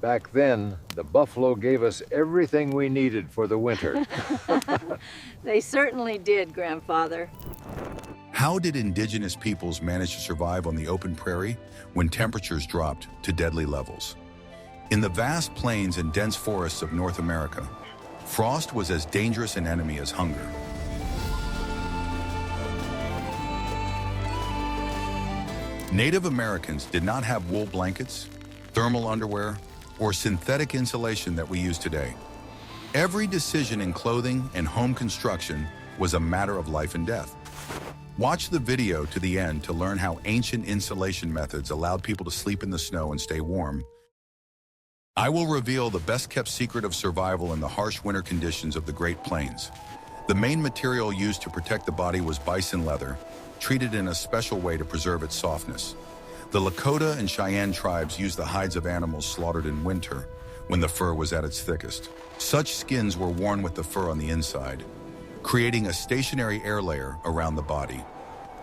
Back then, the buffalo gave us everything we needed for the winter. They certainly did, Grandfather. How did indigenous peoples manage to survive on the open prairie when temperatures dropped to deadly levels? In the vast plains and dense forests of North America, frost was as dangerous an enemy as hunger. Native Americans did not have wool blankets, thermal underwear, or synthetic insulation that we use today. Every decision in clothing and home construction was a matter of life and death. Watch the video to the end to learn how ancient insulation methods allowed people to sleep in the snow and stay warm. I will reveal the best-kept secret of survival in the harsh winter conditions of the Great Plains. The main material used to protect the body was bison leather, treated in a special way to preserve its softness. The Lakota and Cheyenne tribes used the hides of animals slaughtered in winter, when the fur was at its thickest. Such skins were worn with the fur on the inside, creating a stationary air layer around the body.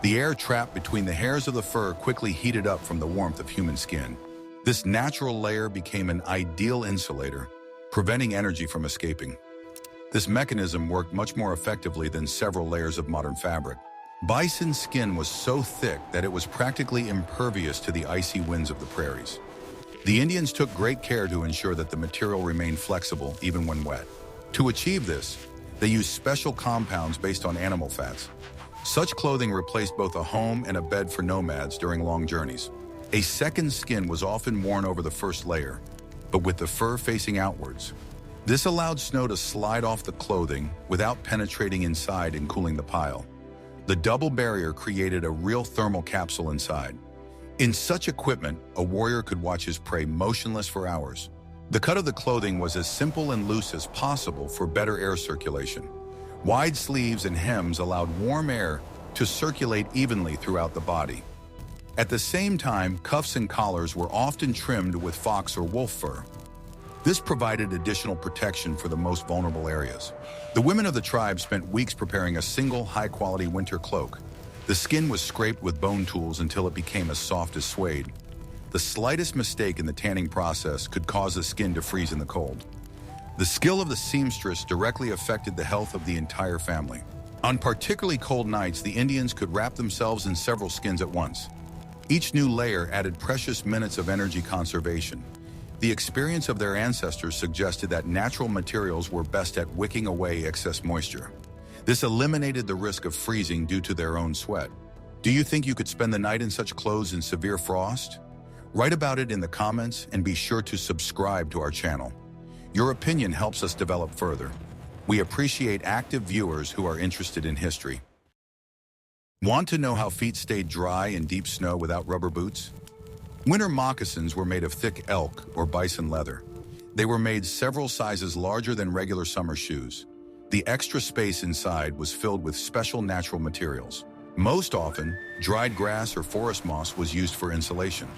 The air trapped between the hairs of the fur quickly heated up from the warmth of human skin. This natural layer became an ideal insulator, preventing energy from escaping. This mechanism worked much more effectively than several layers of modern fabric. Bison's skin was so thick that it was practically impervious to the icy winds of the prairies. The Indians took great care to ensure that the material remained flexible even when wet. To achieve this, they used special compounds based on animal fats. Such clothing replaced both a home and a bed for nomads during long journeys. A second skin was often worn over the first layer, but with the fur facing outwards. This allowed snow to slide off the clothing without penetrating inside and cooling the pile. The double barrier created a real thermal capsule inside. In such equipment, a warrior could watch his prey motionless for hours. The cut of the clothing was as simple and loose as possible for better air circulation. Wide sleeves and hems allowed warm air to circulate evenly throughout the body. At the same time, cuffs and collars were often trimmed with fox or wolf fur. This provided additional protection for the most vulnerable areas. The women of the tribe spent weeks preparing a single high-quality winter cloak. The skin was scraped with bone tools until it became as soft as suede. The slightest mistake in the tanning process could cause the skin to freeze in the cold. The skill of the seamstress directly affected the health of the entire family. On particularly cold nights, the Indians could wrap themselves in several skins at once. Each new layer added precious minutes of energy conservation. The experience of their ancestors suggested that natural materials were best at wicking away excess moisture. This eliminated the risk of freezing due to their own sweat. Do you think you could spend the night in such clothes in severe frost? Write about it in the comments and be sure to subscribe to our channel. Your opinion helps us develop further. We appreciate active viewers who are interested in history. Want to know how feet stayed dry in deep snow without rubber boots? Winter moccasins were made of thick elk or bison leather. They were made several sizes larger than regular summer shoes. The extra space inside was filled with special natural materials. Most often, dried grass or forest moss was used for insulation.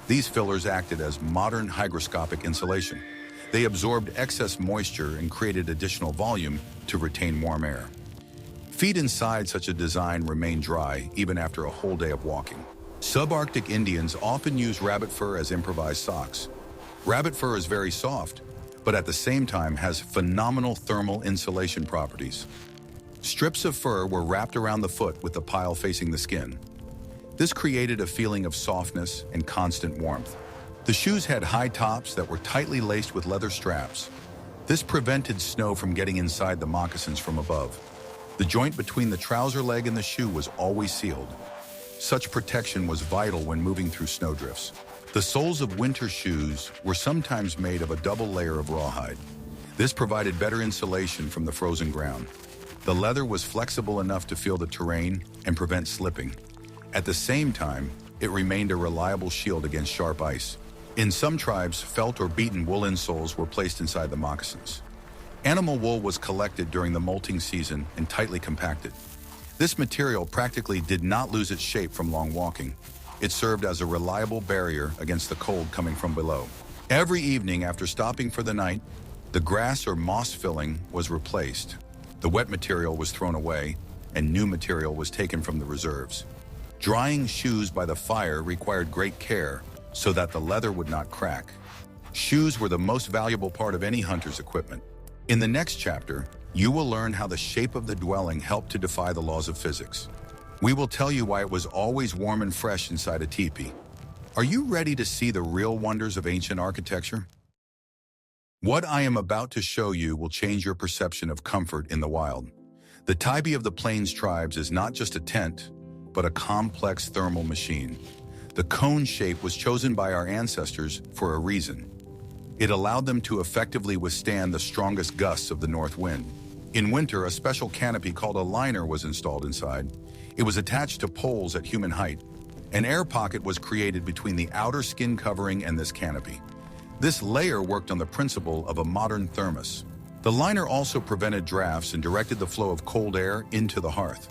These fillers acted as modern hygroscopic insulation. They absorbed excess moisture and created additional volume to retain warm air. Feet inside such a design remain dry even after a whole day of walking. Subarctic Indians often use rabbit fur as improvised socks. Rabbit fur is very soft, but at the same time has phenomenal thermal insulation properties. Strips of fur were wrapped around the foot with the pile facing the skin. This created a feeling of softness and constant warmth. The shoes had high tops that were tightly laced with leather straps. This prevented snow from getting inside the moccasins from above. The joint between the trouser leg and the shoe was always sealed. Such protection was vital when moving through snowdrifts. The soles of winter shoes were sometimes made of a double layer of rawhide. This provided better insulation from the frozen ground. The leather was flexible enough to feel the terrain and prevent slipping. At the same time, it remained a reliable shield against sharp ice. In some tribes, felt or beaten wool insoles were placed inside the moccasins. Animal wool was collected during the molting season and tightly compacted. This material practically did not lose its shape from long walking. It served as a reliable barrier against the cold coming from below. Every evening after stopping for the night, the grass or moss filling was replaced. The wet material was thrown away, and new material was taken from the reserves. Drying shoes by the fire required great care so that the leather would not crack. Shoes were the most valuable part of any hunter's equipment. In the next chapter, you will learn how the shape of the dwelling helped to defy the laws of physics. We will tell you why it was always warm and fresh inside a teepee. Are you ready to see the real wonders of ancient architecture? What I am about to show you will change your perception of comfort in the wild. The Tipi of the Plains tribes is not just a tent, but a complex thermal machine. The cone shape was chosen by our ancestors for a reason. It allowed them to effectively withstand the strongest gusts of the north wind. In winter, a special canopy called a liner was installed inside. It was attached to poles at human height. An air pocket was created between the outer skin covering and this canopy. This layer worked on the principle of a modern thermos. The liner also prevented drafts and directed the flow of cold air into the hearth.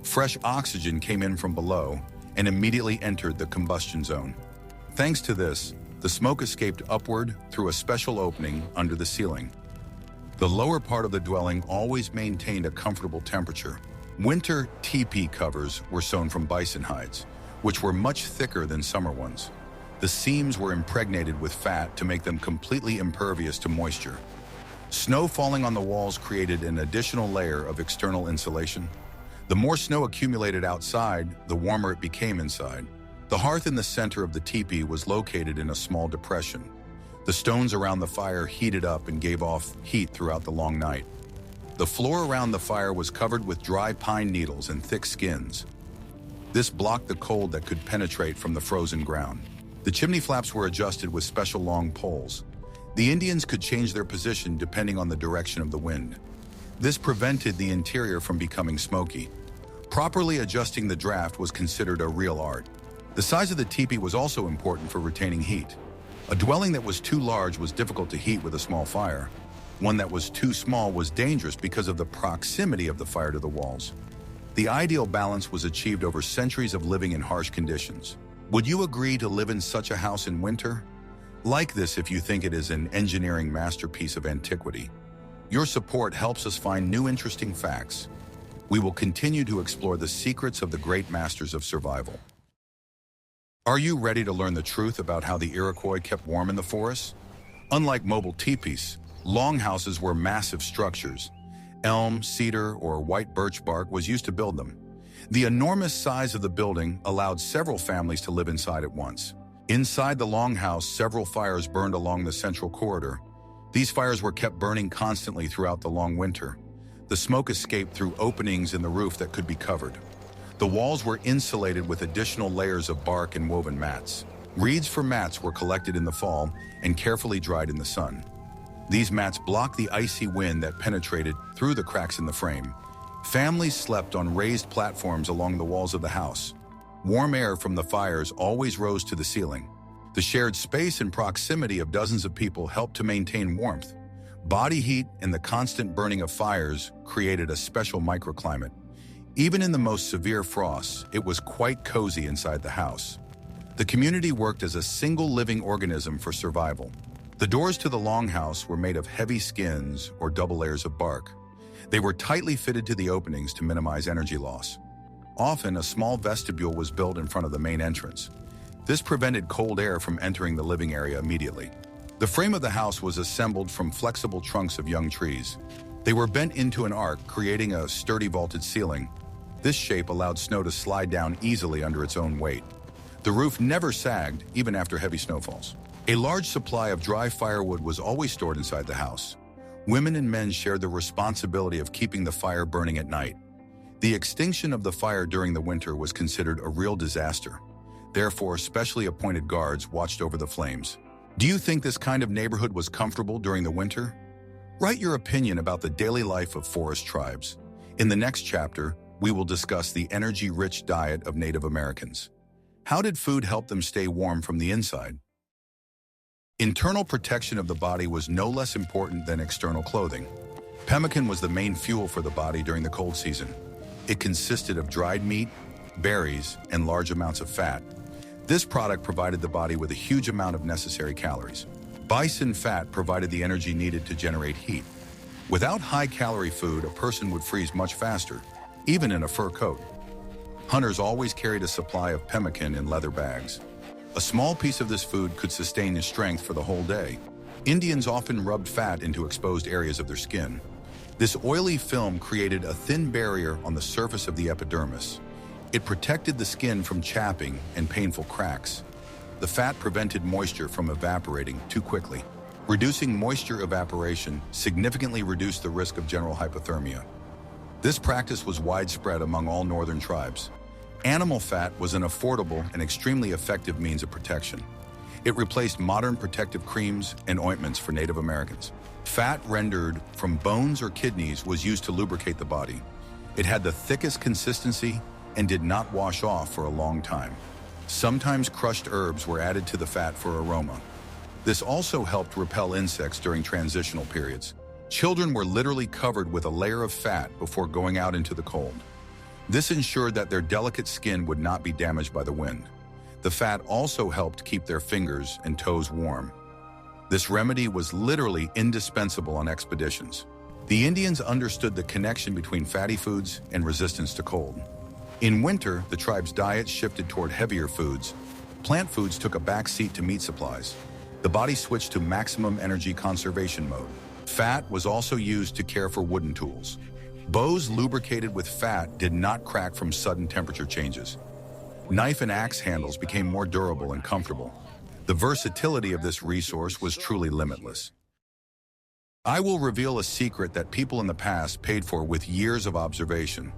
Fresh oxygen came in from below and immediately entered the combustion zone. Thanks to this, the smoke escaped upward through a special opening under the ceiling. The lower part of the dwelling always maintained a comfortable temperature. Winter teepee covers were sewn from bison hides, which were much thicker than summer ones. The seams were impregnated with fat to make them completely impervious to moisture. Snow falling on the walls created an additional layer of external insulation. The more snow accumulated outside, the warmer it became inside. The hearth in the center of the teepee was located in a small depression. The stones around the fire heated up and gave off heat throughout the long night. The floor around the fire was covered with dry pine needles and thick skins. This blocked the cold that could penetrate from the frozen ground. The chimney flaps were adjusted with special long poles. The Indians could change their position depending on the direction of the wind. This prevented the interior from becoming smoky. Properly adjusting the draft was considered a real art. The size of the teepee was also important for retaining heat. A dwelling that was too large was difficult to heat with a small fire. One that was too small was dangerous because of the proximity of the fire to the walls. The ideal balance was achieved over centuries of living in harsh conditions. Would you agree to live in such a house in winter? Like this if you think it is an engineering masterpiece of antiquity. Your support helps us find new interesting facts. We will continue to explore the secrets of the great masters of survival. Are you ready to learn the truth about how the Iroquois kept warm in the forest? Unlike mobile teepees, longhouses were massive structures. Elm, cedar, or white birch bark was used to build them. The enormous size of the building allowed several families to live inside at once. Inside the longhouse, several fires burned along the central corridor. These fires were kept burning constantly throughout the long winter. The smoke escaped through openings in the roof that could be covered. The walls were insulated with additional layers of bark and woven mats. Reeds for mats were collected in the fall and carefully dried in the sun. These mats blocked the icy wind that penetrated through the cracks in the frame. Families slept on raised platforms along the walls of the house. Warm air from the fires always rose to the ceiling. The shared space and proximity of dozens of people helped to maintain warmth. Body heat and the constant burning of fires created a special microclimate. Even in the most severe frosts, it was quite cozy inside the house. The community worked as a single living organism for survival. The doors to the longhouse were made of heavy skins or double layers of bark. They were tightly fitted to the openings to minimize energy loss. Often, a small vestibule was built in front of the main entrance. This prevented cold air from entering the living area immediately. The frame of the house was assembled from flexible trunks of young trees. They were bent into an arc, creating a sturdy vaulted ceiling. This shape allowed snow to slide down easily under its own weight. The roof never sagged, even after heavy snowfalls. A large supply of dry firewood was always stored inside the house. Women and men shared the responsibility of keeping the fire burning at night. The extinction of the fire during the winter was considered a real disaster. Therefore, specially appointed guards watched over the flames. Do you think this kind of neighborhood was comfortable during the winter? Write your opinion about the daily life of forest tribes. In the next chapter, we will discuss the energy-rich diet of Native Americans. How did food help them stay warm from the inside? Internal protection of the body was no less important than external clothing. Pemmican was the main fuel for the body during the cold season. It consisted of dried meat, berries, and large amounts of fat. This product provided the body with a huge amount of necessary calories. Bison fat provided the energy needed to generate heat. Without high-calorie food, a person would freeze much faster, even in a fur coat. Hunters always carried a supply of pemmican in leather bags. A small piece of this food could sustain his strength for the whole day. Indians often rubbed fat into exposed areas of their skin. This oily film created a thin barrier on the surface of the epidermis. It protected the skin from chapping and painful cracks. The fat prevented moisture from evaporating too quickly. Reducing moisture evaporation significantly reduced the risk of general hypothermia. This practice was widespread among all northern tribes. Animal fat was an affordable and extremely effective means of protection. It replaced modern protective creams and ointments for Native Americans. Fat rendered from bones or kidneys was used to lubricate the body. It had the thickest consistency and did not wash off for a long time. Sometimes crushed herbs were added to the fat for aroma. This also helped repel insects during transitional periods. Children were literally covered with a layer of fat before going out into the cold. This ensured that their delicate skin would not be damaged by the wind. The fat also helped keep their fingers and toes warm. This remedy was literally indispensable on expeditions. The Indians understood the connection between fatty foods and resistance to cold. In winter, the tribe's diet shifted toward heavier foods. Plant foods took a back seat to meat supplies. The body switched to maximum energy conservation mode. Fat was also used to care for wooden tools. Bows lubricated with fat did not crack from sudden temperature changes. Knife and axe handles became more durable and comfortable. The versatility of this resource was truly limitless. I will reveal a secret that people in the past paid for with years of observation.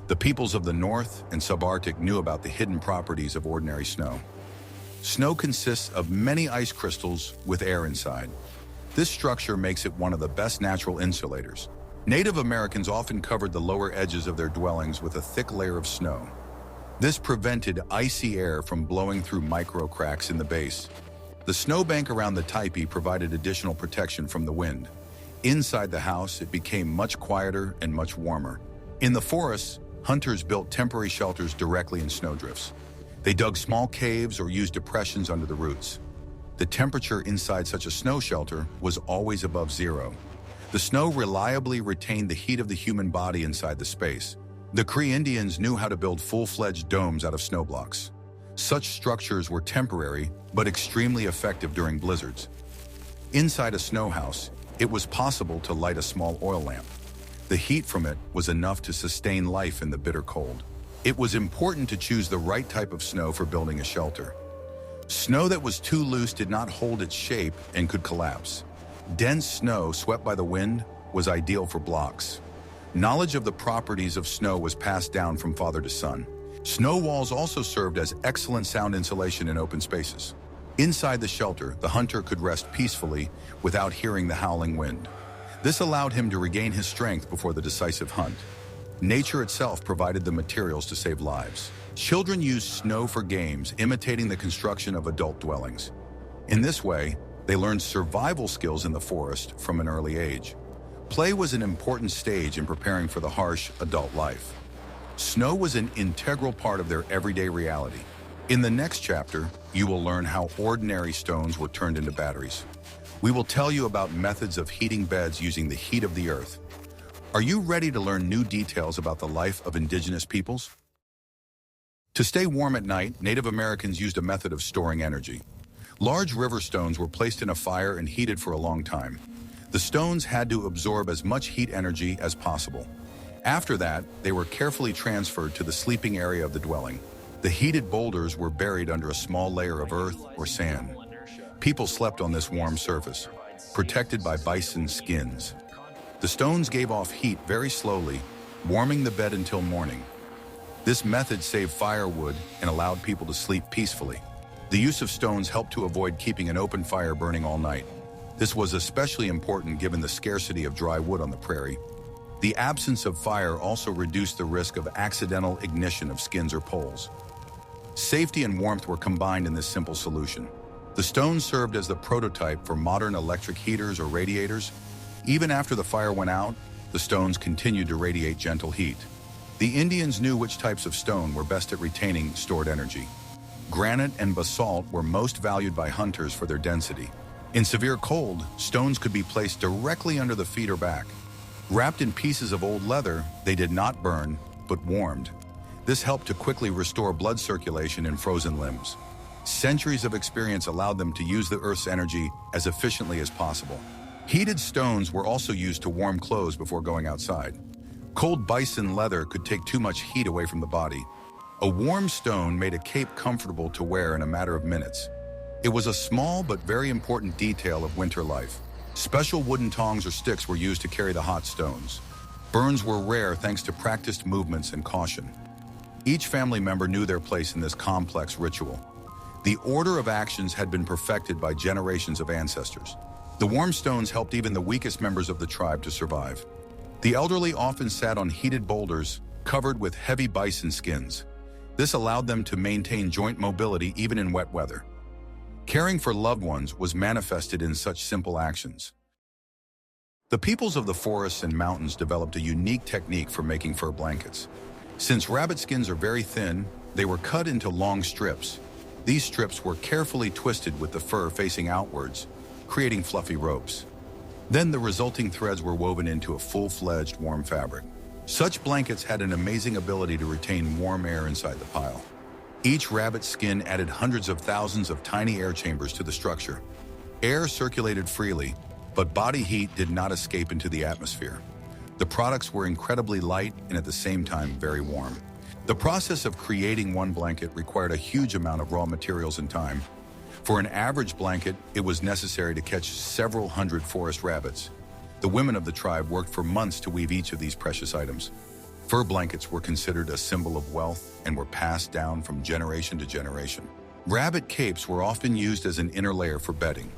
The peoples of the North and subarctic knew about the hidden properties of ordinary snow. Snow consists of many ice crystals with air inside. This structure makes it one of the best natural insulators. Native Americans often covered the lower edges of their dwellings with a thick layer of snow. This prevented icy air from blowing through micro cracks in the base. The snowbank around the Tipi provided additional protection from the wind. Inside the house, it became much quieter and much warmer. In the forests, hunters built temporary shelters directly in snowdrifts. They dug small caves or used depressions under the roots. The temperature inside such a snow shelter was always above zero. The snow reliably retained the heat of the human body inside the space. The Cree Indians knew how to build full-fledged domes out of snow blocks. Such structures were temporary, but extremely effective during blizzards. Inside a snow house, it was possible to light a small oil lamp. The heat from it was enough to sustain life in the bitter cold. It was important to choose the right type of snow for building a shelter. Snow that was too loose did not hold its shape and could collapse. Dense snow swept by the wind was ideal for blocks. Knowledge of the properties of snow was passed down from father to son. Snow walls also served as excellent sound insulation in open spaces. Inside the shelter, the hunter could rest peacefully without hearing the howling wind. This allowed him to regain his strength before the decisive hunt. Nature itself provided the materials to save lives. Children used snow for games, imitating the construction of adult dwellings. In this way, they learned survival skills in the forest from an early age. Play was an important stage in preparing for the harsh adult life. Snow was an integral part of their everyday reality. In the next chapter, you will learn how ordinary stones were turned into batteries. We will tell you about methods of heating beds using the heat of the earth. Are you ready to learn new details about the life of indigenous peoples? To stay warm at night, Native Americans used a method of storing energy. Large river stones were placed in a fire and heated for a long time. The stones had to absorb as much heat energy as possible. After that, they were carefully transferred to the sleeping area of the dwelling. The heated boulders were buried under a small layer of earth or sand. People slept on this warm surface, protected by bison skins. The stones gave off heat very slowly, warming the bed until morning. This method saved firewood and allowed people to sleep peacefully. The use of stones helped to avoid keeping an open fire burning all night. This was especially important given the scarcity of dry wood on the prairie. The absence of fire also reduced the risk of accidental ignition of skins or poles. Safety and warmth were combined in this simple solution. The stones served as the prototype for modern electric heaters or radiators. Even after the fire went out, the stones continued to radiate gentle heat. The Indians knew which types of stone were best at retaining stored energy. Granite and basalt were most valued by hunters for their density. In severe cold, stones could be placed directly under the feet or back. Wrapped in pieces of old leather, they did not burn, but warmed. This helped to quickly restore blood circulation in frozen limbs. Centuries of experience allowed them to use the Earth's energy as efficiently as possible. Heated stones were also used to warm clothes before going outside. Cold bison leather could take too much heat away from the body. A warm stone made a cape comfortable to wear in a matter of minutes. It was a small but very important detail of winter life. Special wooden tongs or sticks were used to carry the hot stones. Burns were rare thanks to practiced movements and caution. Each family member knew their place in this complex ritual. The order of actions had been perfected by generations of ancestors. The warm stones helped even the weakest members of the tribe to survive. The elderly often sat on heated boulders covered with heavy bison skins. This allowed them to maintain joint mobility even in wet weather. Caring for loved ones was manifested in such simple actions. The peoples of the forests and mountains developed a unique technique for making fur blankets. Since rabbit skins are very thin, they were cut into long strips. These strips were carefully twisted with the fur facing outwards, creating fluffy ropes. Then the resulting threads were woven into a full-fledged warm fabric. Such blankets had an amazing ability to retain warm air inside the pile. Each rabbit skin added hundreds of thousands of tiny air chambers to the structure. Air circulated freely, but body heat did not escape into the atmosphere. The products were incredibly light and at the same time very warm. The process of creating one blanket required a huge amount of raw materials and time. For an average blanket, it was necessary to catch several hundred forest rabbits. The women of the tribe worked for months to weave each of these precious items. Fur blankets were considered a symbol of wealth and were passed down from generation to generation. Rabbit capes were often used as an inner layer for bedding.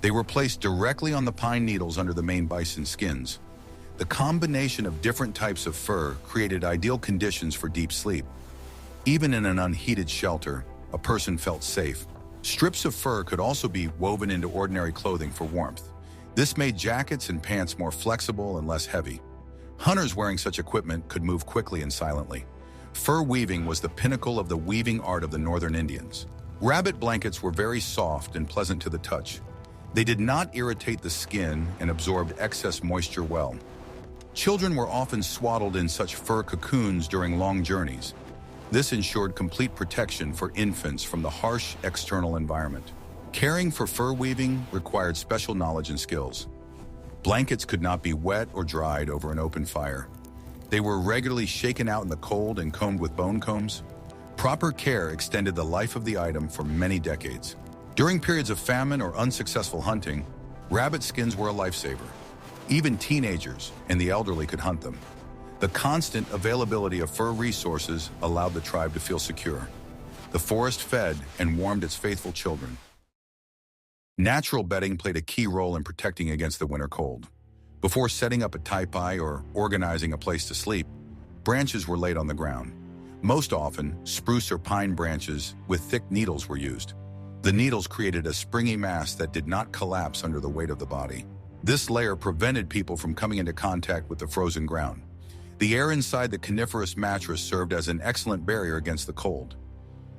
They were placed directly on the pine needles under the main bison skins. The combination of different types of fur created ideal conditions for deep sleep. Even in an unheated shelter, a person felt safe. Strips of fur could also be woven into ordinary clothing for warmth. This made jackets and pants more flexible and less heavy. Hunters wearing such equipment could move quickly and silently. Fur weaving was the pinnacle of the weaving art of the northern Indians. Rabbit blankets were very soft and pleasant to the touch. They did not irritate the skin and absorbed excess moisture well. Children were often swaddled in such fur cocoons during long journeys. This ensured complete protection for infants from the harsh external environment. Caring for fur weaving required special knowledge and skills. Blankets could not be wet or dried over an open fire. They were regularly shaken out in the cold and combed with bone combs. Proper care extended the life of the item for many decades. During periods of famine or unsuccessful hunting, rabbit skins were a lifesaver. Even teenagers and the elderly could hunt them. The constant availability of fur resources allowed the tribe to feel secure. The forest fed and warmed its faithful children. Natural bedding played a key role in protecting against the winter cold. Before setting up a tipi or organizing a place to sleep, branches were laid on the ground. Most often, spruce or pine branches with thick needles were used. The needles created a springy mass that did not collapse under the weight of the body. This layer prevented people from coming into contact with the frozen ground. The air inside the coniferous mattress served as an excellent barrier against the cold.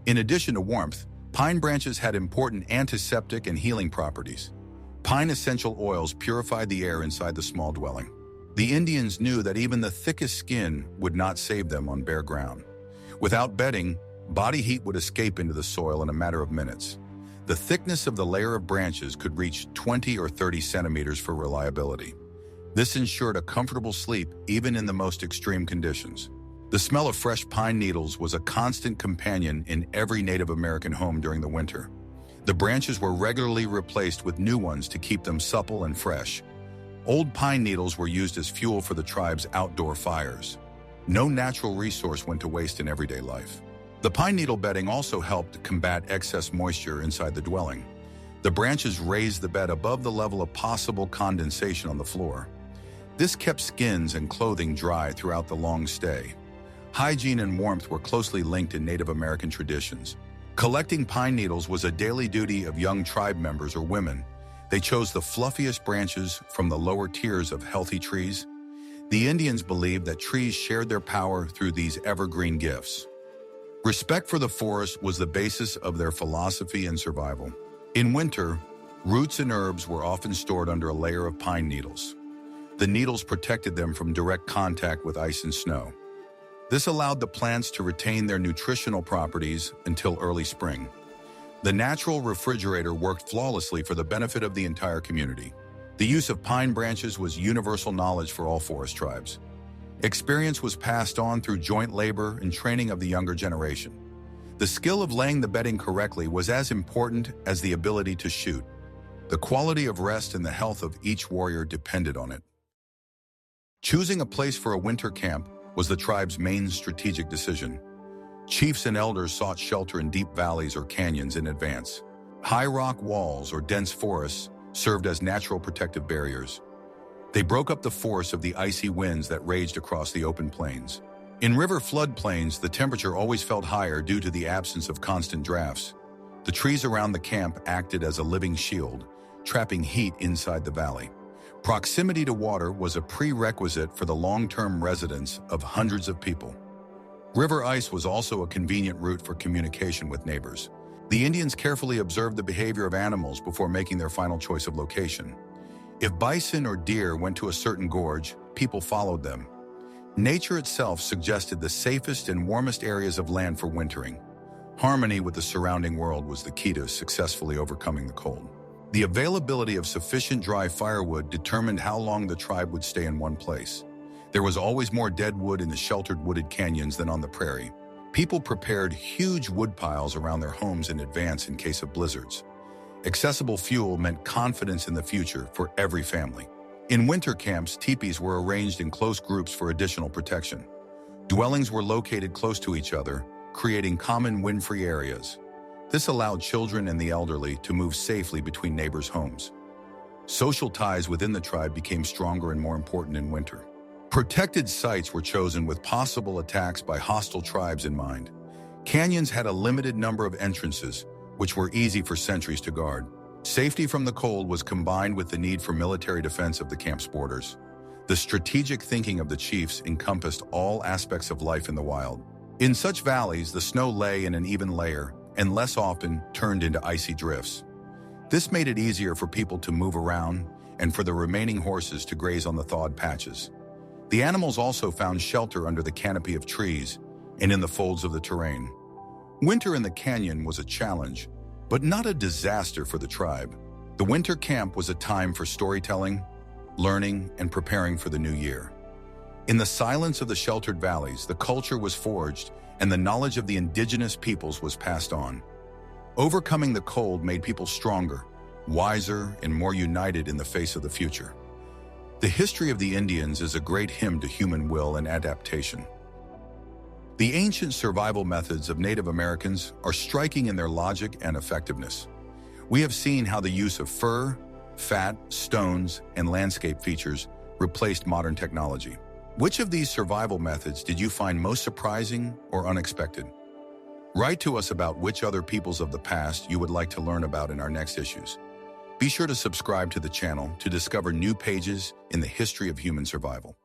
In addition to warmth, pine branches had important antiseptic and healing properties. Pine essential oils purified the air inside the small dwelling. The Indians knew that even the thickest skin would not save them on bare ground. Without bedding, body heat would escape into the soil in a matter of minutes. The thickness of the layer of branches could reach 20 or 30 centimeters for reliability. This ensured a comfortable sleep even in the most extreme conditions. The smell of fresh pine needles was a constant companion in every Native American home during the winter. The branches were regularly replaced with new ones to keep them supple and fresh. Old pine needles were used as fuel for the tribe's outdoor fires. No natural resource went to waste in everyday life. The pine needle bedding also helped combat excess moisture inside the dwelling. The branches raised the bed above the level of possible condensation on the floor. This kept skins and clothing dry throughout the long stay. Hygiene and warmth were closely linked in Native American traditions. Collecting pine needles was a daily duty of young tribe members or women. They chose the fluffiest branches from the lower tiers of healthy trees. The Indians believed that trees shared their power through these evergreen gifts. Respect for the forest was the basis of their philosophy and survival. In winter, roots and herbs were often stored under a layer of pine needles. The needles protected them from direct contact with ice and snow. This allowed the plants to retain their nutritional properties until early spring. The natural refrigerator worked flawlessly for the benefit of the entire community. The use of pine branches was universal knowledge for all forest tribes. Experience was passed on through joint labor and training of the younger generation. The skill of laying the bedding correctly was as important as the ability to shoot. The quality of rest and the health of each warrior depended on it. Choosing a place for a winter camp was the tribe's main strategic decision. Chiefs and elders sought shelter in deep valleys or canyons in advance. High rock walls or dense forests served as natural protective barriers. They broke up the force of the icy winds that raged across the open plains. In river floodplains, the temperature always felt higher due to the absence of constant drafts. The trees around the camp acted as a living shield, trapping heat inside the valley. Proximity to water was a prerequisite for the long-term residence of hundreds of people. River ice was also a convenient route for communication with neighbors. The Indians carefully observed the behavior of animals before making their final choice of location. If bison or deer went to a certain gorge, people followed them. Nature itself suggested the safest and warmest areas of land for wintering. Harmony with the surrounding world was the key to successfully overcoming the cold. The availability of sufficient dry firewood determined how long the tribe would stay in one place. There was always more dead wood in the sheltered wooded canyons than on the prairie. People prepared huge wood piles around their homes in advance in case of blizzards. Accessible fuel meant confidence in the future for every family. In winter camps, tipis were arranged in close groups for additional protection. Dwellings were located close to each other, creating common wind-free areas. This allowed children and the elderly to move safely between neighbors' homes. Social ties within the tribe became stronger and more important in winter. Protected sites were chosen with possible attacks by hostile tribes in mind. Canyons had a limited number of entrances, which were easy for sentries to guard. Safety from the cold was combined with the need for military defense of the camp's borders. The strategic thinking of the chiefs encompassed all aspects of life in the wild. In such valleys, the snow lay in an even layer and less often turned into icy drifts. This made it easier for people to move around and for the remaining horses to graze on the thawed patches. The animals also found shelter under the canopy of trees and in the folds of the terrain. Winter in the canyon was a challenge, but not a disaster for the tribe. The winter camp was a time for storytelling, learning, and preparing for the new year. In the silence of the sheltered valleys, the culture was forged and the knowledge of the indigenous peoples was passed on. Overcoming the cold made people stronger, wiser, and more united in the face of the future. The history of the Indians is a great hymn to human will and adaptation. The ancient survival methods of Native Americans are striking in their logic and effectiveness. We have seen how the use of fur, fat, stones, and landscape features replaced modern technology. Which of these survival methods did you find most surprising or unexpected? Write to us about which other peoples of the past you would like to learn about in our next issues. Be sure to subscribe to the channel to discover new pages in the history of human survival.